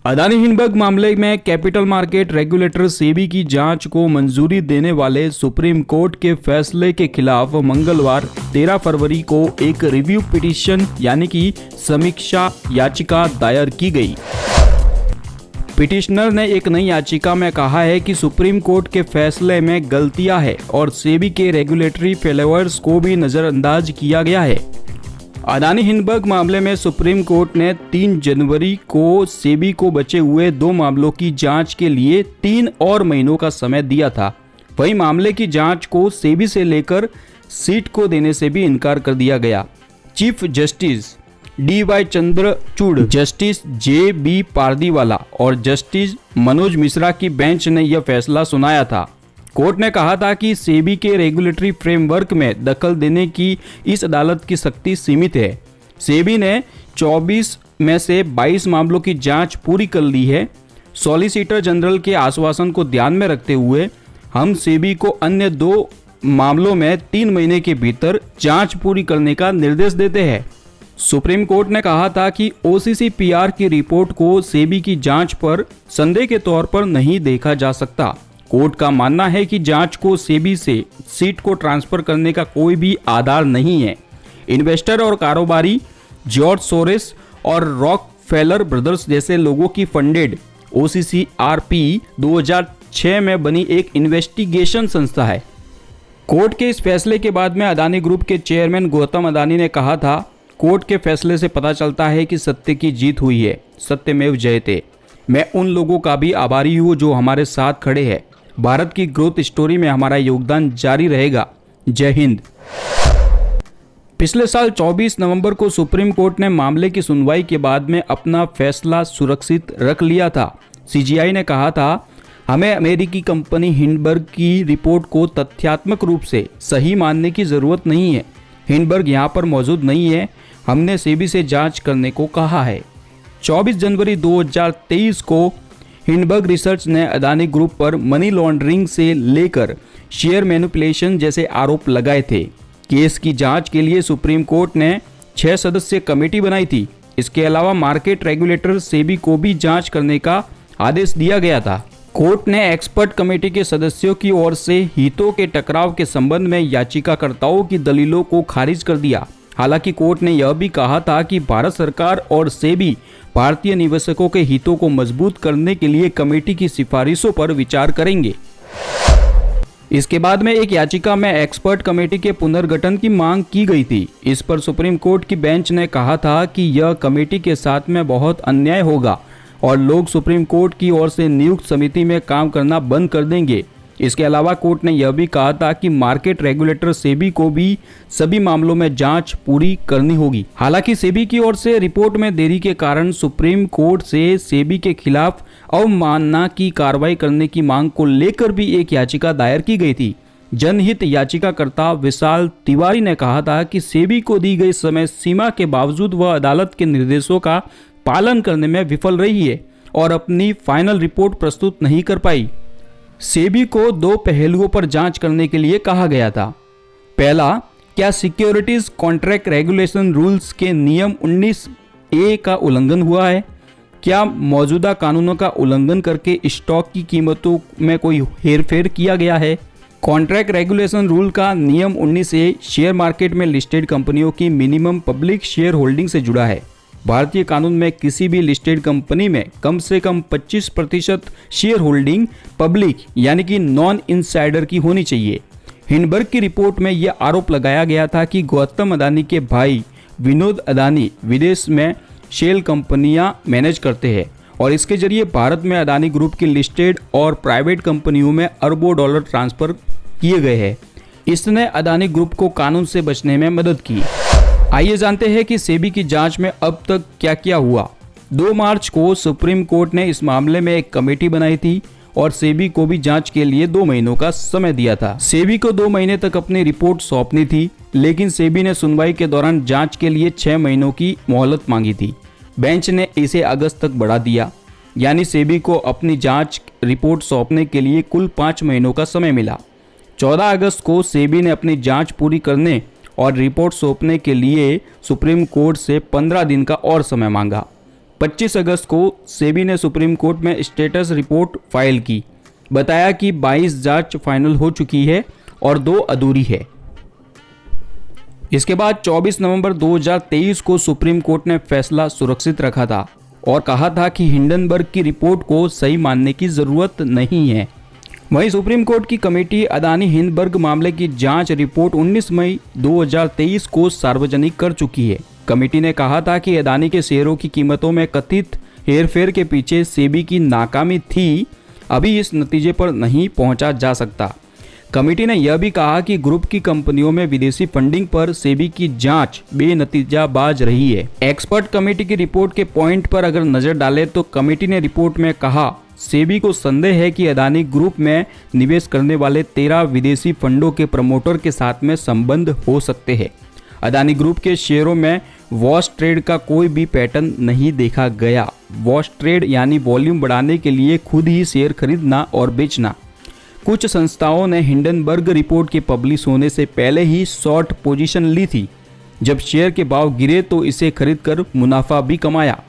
Adani Hindenburg मामले में capital market regulator SEBI की जांच को मंजूरी देने वाले सुप्रीम कोर्ट के फैसले के खिलाफ मंगलवार 13 फरवरी को एक रिव्यू पिटीशन यानी कि समीक्षा याचिका दायर की गई। पिटिशनर ने एक नई याचिका में कहा है कि सुप्रीम कोर्ट के फैसले में गलतियां हैं और सेबी के रेगुलेटरी फेलियर्स को भी नजरअंदाज किया गया है। अदानी हिंडनबर्ग मामले में सुप्रीम कोर्ट ने 3 जनवरी को सेबी को बचे हुए 2 मामलों की जांच के लिए 3 और महीनों का समय दिया था। वहीं मामले की जांच को सेबी से लेकर सीट को देने से भी इनकार कर दिया गया। Chief justice DY Chandrachud, justice JB Pardiwala और जस्टिस मनोज मिश्रा की बेंच ने यह फैसला सुनाया था। कोर्ट ने कहा था कि सेबी के रेगुलेटरी फ्रेमवर्क में दखल देने की इस अदालत की शक्ति सीमित है। सेबी ने 24 में से 22 मामलों की जांच पूरी कर ली है। सॉलिसिटर जनरल के आश्वासन को ध्यान में रखते हुए हम सेबी को अन्य 2 मामलों में 3 महीने के भीतर जांच पूरी करने का निर्देश देते हैं। सुप्रीम कोर्ट ने कहा था कि OCCPR की रिपोर्ट को सेबी की जांच पर संदेह के तौर पर नहीं देखा जा सकता। कोर्ट का मानना है कि जांच को सेबी से सीट को ट्रांसफर करने का कोई भी आधार नहीं है। इन्वेस्टर और कारोबारी जॉर्ज सोरेस और रॉकफेलर ब्रदर्स जैसे लोगों की फंडेड OCCRP 2006 में बनी एक इन्वेस्टिगेशन संस्था है। कोर्ट के इस फैसले के बाद में अदानी ग्रुप के चेयरमैन गौतम अदानी ने कहा था, कोर्ट के फैसले से पता चलता है कि सत्य की जीत हुई है, सत्यमेव जयते। मैं उन लोगों का भी आभारी हूँ जो हमारे साथ खड़े हैं। भारत की ग्रोथ स्टोरी में हमारा योगदान जारी रहेगा। जय हिंद। पिछले साल 24 नवंबर को सुप्रीम कोर्ट ने मामले की सुनवाई के बाद में अपना फैसला सुरक्षित रख लिया था। CGI ने कहा था, हमें अमेरिकी कंपनी हिंडनबर्ग की रिपोर्ट को तथ्यात्मक रूप से सही मानने की जरूरत नहीं है। हिंडनबर्ग यहाँ पर मौजूद नहीं है। हमने सेबी से जांच करने को कहा है। 24 जनवरी 2023 को हिंडनबर्ग रिसर्च ने अदानी ग्रुप पर मनी लॉन्ड्रिंग से लेकर शेयर मैनिपुलेशन जैसे आरोप लगाए थे। केस की जांच के लिए सुप्रीम कोर्ट ने 6 सदस्यीय कमेटी बनाई थी। इसके अलावा मार्केट रेगुलेटर सेबी को भी जांच करने का आदेश दिया गया था। कोर्ट ने एक्सपर्ट कमेटी के सदस्यों की ओर से हितों के टकराव के संबंध में याचिकाकर्ताओं की दलीलों को खारिज कर दिया। हालांकि कोर्ट ने यह भी कहा था कि भारत सरकार और सेबी भारतीय निवेशकों के हितों को मजबूत करने के लिए कमेटी की सिफारिशों पर विचार करेंगे। इसके बाद में एक याचिका में एक्सपर्ट कमेटी के पुनर्गठन की मांग की गई थी। इस पर सुप्रीम कोर्ट की बेंच ने कहा था कि यह कमेटी के साथ में बहुत अन्याय होगा और लोग सुप्रीम कोर्ट की ओर से नियुक्त समिति में काम करना बंद कर देंगे। इसके अलावा कोर्ट ने यह भी कहा था कि मार्केट रेगुलेटर सेबी को भी सभी मामलों में जांच पूरी करनी होगी। हालांकि सेबी की ओर से रिपोर्ट में देरी के कारण सुप्रीम कोर्ट से सेबी के खिलाफ अवमानना की कार्रवाई करने की मांग को लेकर भी एक याचिका दायर की गई थी। जनहित याचिकाकर्ता विशाल तिवारी ने कहा था कि सेबी को दी गई समय सीमा के बावजूद वह अदालत के निर्देशों का पालन करने में विफल रही है और अपनी फाइनल रिपोर्ट प्रस्तुत नहीं कर पाई। सेबी को 2 पहलुओं पर जांच करने के लिए कहा गया था। पहला, क्या सिक्योरिटीज कॉन्ट्रैक्ट रेगुलेशन रूल्स के नियम 19A का उल्लंघन हुआ है? क्या मौजूदा कानूनों का उल्लंघन करके स्टॉक की कीमतों में कोई हेरफेर किया गया है? कॉन्ट्रैक्ट रेगुलेशन रूल का नियम 19A शेयर मार्केट में लिस्टेड कंपनियों की मिनिमम पब्लिक शेयर होल्डिंग से जुड़ा है। भारतीय कानून में किसी भी लिस्टेड कंपनी में कम से कम 25% शेयर होल्डिंग पब्लिक यानी कि नॉन इनसाइडर की होनी चाहिए। हिंडनबर्ग की रिपोर्ट में यह आरोप लगाया गया था कि गौतम अदानी के भाई विनोद अदानी विदेश में शेल कंपनियां मैनेज करते हैं और इसके जरिए भारत में अदानी ग्रुप की लिस्टेड और प्राइवेट कंपनियों में अरबों डॉलर ट्रांसफर किए गए हैं। इसने अदानी ग्रुप को कानून से बचने में मदद की। आइए जानते हैं कि सेबी की जांच में अब तक क्या क्या हुआ। 2 मार्च को सुप्रीम कोर्ट ने इस मामले में एक कमेटी बनाई थी और सेबी को भी जांच के लिए 2 महीनों का समय दिया था। सेबी को 2 महीने तक अपनी रिपोर्ट सौंपनी थी, लेकिन सेबी ने सुनवाई के दौरान जांच के लिए 6 महीनों की मोहलत मांगी थी। बेंच ने इसे अगस्त तक बढ़ा दिया, यानी सेबी को अपनी जांच रिपोर्ट सौंपने के लिए कुल 5 महीनों का समय मिला। 14 अगस्त को सेबी ने अपनी जांच पूरी करने और रिपोर्ट सौंपने के लिए सुप्रीम कोर्ट से 15 दिन का और समय मांगा। 25 अगस्त को सेबी ने सुप्रीम कोर्ट में स्टेटस रिपोर्ट फाइल की। बताया कि 22 जांच फाइनल हो चुकी है और 2 अधूरी है। इसके बाद 24 नवंबर 2023 को सुप्रीम कोर्ट ने फैसला सुरक्षित रखा था और कहा था कि हिंडनबर्ग की रिपोर्ट को सही मानने की जरूरत नहीं है। वहीं सुप्रीम कोर्ट की कमेटी अदानी हिंडनबर्ग मामले की जांच रिपोर्ट 19 मई 2023 को सार्वजनिक कर चुकी है। कमेटी ने कहा था कि अदानी के शेयरों की कीमतों में कथित हेरफेर के पीछे सेबी की नाकामी थी, अभी इस नतीजे पर नहीं पहुंचा जा सकता। कमेटी ने यह भी कहा कि ग्रुप की कंपनियों में विदेशी फंडिंग पर सेबी की जांच बेनतीजाबाज रही है। एक्सपर्ट कमेटी की रिपोर्ट के पॉइंट पर अगर नजर डालें तो कमेटी ने रिपोर्ट में कहा, सेबी को संदेह है कि अदानी ग्रुप में निवेश करने वाले 13 विदेशी फंडों के प्रमोटर के साथ में संबंध हो सकते हैं। अदानी ग्रुप के शेयरों में वॉश ट्रेड का कोई भी पैटर्न नहीं देखा गया। वॉश ट्रेड यानी वॉल्यूम बढ़ाने के लिए खुद ही शेयर खरीदना और बेचना। कुछ संस्थाओं ने हिंडनबर्ग रिपोर्ट के पब्लिश होने से पहले ही शॉर्ट पोजीशन ली थी। जब शेयर के भाव गिरे तो इसे खरीदकर मुनाफा भी कमाया।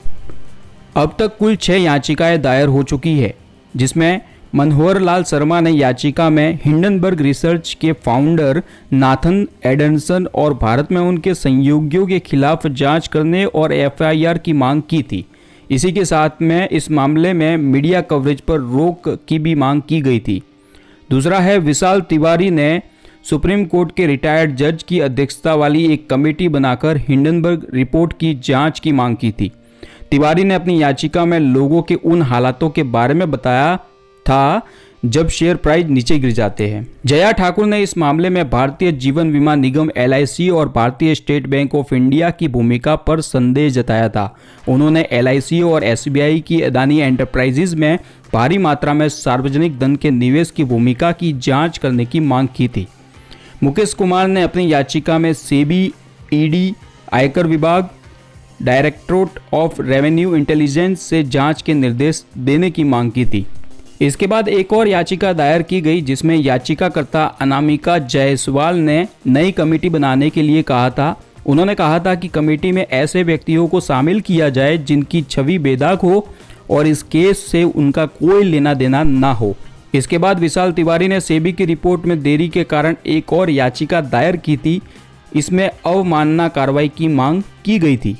अब तक कुल 6 याचिकाएं दायर हो चुकी है, जिसमें मनोहर लाल शर्मा ने याचिका में हिंडनबर्ग रिसर्च के फाउंडर नाथन एडरसन और भारत में उनके सहयोगियों के खिलाफ जांच करने और एफआईआर की मांग की थी। इसी के साथ में इस मामले में मीडिया कवरेज पर रोक की भी मांग की गई थी। दूसरा है, विशाल तिवारी ने सुप्रीम कोर्ट के रिटायर्ड जज की अध्यक्षता वाली एक कमेटी बनाकर हिंडनबर्ग रिपोर्ट की जांच की मांग की थी। तिवारी ने अपनी याचिका में लोगों के उन हालातों के बारे में बताया था जब शेयर प्राइस नीचे गिर जाते हैं। जया ठाकुर ने इस मामले में भारतीय जीवन बीमा निगम LIC और भारतीय स्टेट बैंक ऑफ इंडिया की भूमिका पर संदेह जताया था। उन्होंने LIC और SBI की अदानी एंटरप्राइजेज में भारी मात्रा में सार्वजनिक धन के निवेश की भूमिका की जांच करने की मांग की थी। मुकेश कुमार ने अपनी याचिका में सेबी, ED, आयकर विभाग, डायरेक्टरेट ऑफ रेवेन्यू इंटेलिजेंस से जांच के निर्देश देने की मांग की थी। इसके बाद एक और याचिका दायर की गई, जिसमें याचिकाकर्ता अनामिका जायसवाल ने नई कमेटी बनाने के लिए कहा था। उन्होंने कहा था कि कमेटी में ऐसे व्यक्तियों को शामिल किया जाए जिनकी छवि बेदाग हो और इस केस से उनका कोई लेना देना ना हो। इसके बाद विशाल तिवारी ने सेबी की रिपोर्ट में देरी के कारण एक और याचिका दायर की थी। इसमें अवमानना कार्रवाई की मांग की गई थी।